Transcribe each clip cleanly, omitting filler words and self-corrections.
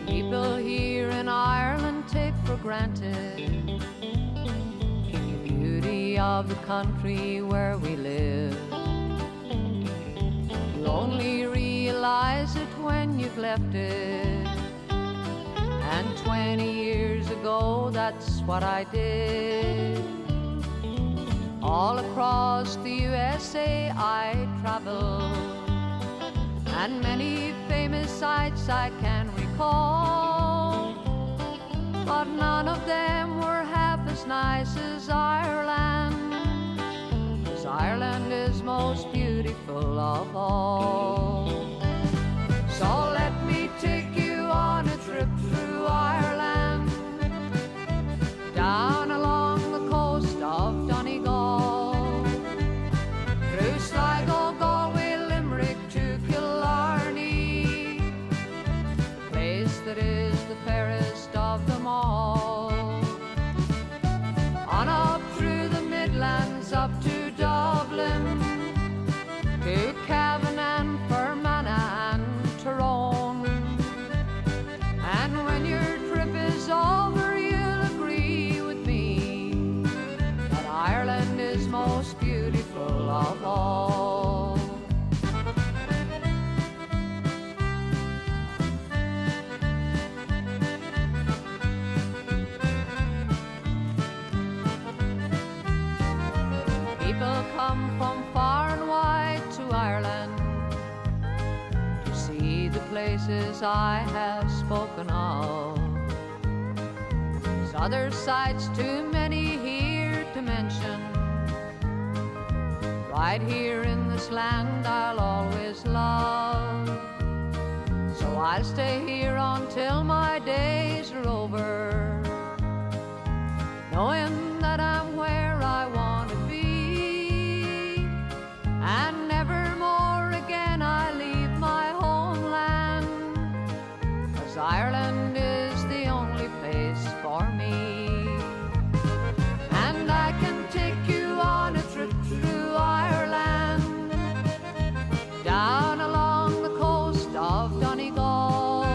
People here in Ireland take for granted the beauty of the country where we live. You only realize it when you've left it. And 20 years ago, that's what I did. All across the USA I traveled, and many famous sights I can recall, but none of them were half as nice as Ireland, 'cause Ireland is most beautiful of all. So let me take you on a trip through Ireland, down along the coast of Donegal, through Sligo, Galway, Limerick to Killarney, the place that is the fairest of them all. On up through the Midlands, up to Dublin, to Cavan and Fermanagh and Tyrone. And when your trip is over, you'll agree with me that Ireland is most beautiful of all. People come from far and wide to Ireland to see the places I have spoken of. There's other sights too many here to mention. Right here in this land I'll always love. So I'll stay here until my days are over, knowing that I'm where I want to be. And never more again I leave my homeland, 'cause Ireland is the only place for me. And I can take you on a trip through Ireland, down along the coast of Donegal,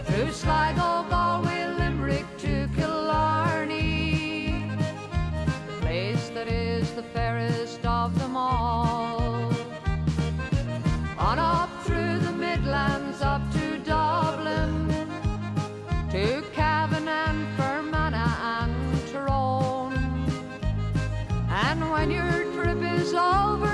through Sligo, Galway, Limerick to Killarney, the place that is the fairest of them all. On up through the Midlands, up to Dublin, to Cavan and Fermanagh and Tyrone. And when your trip is over,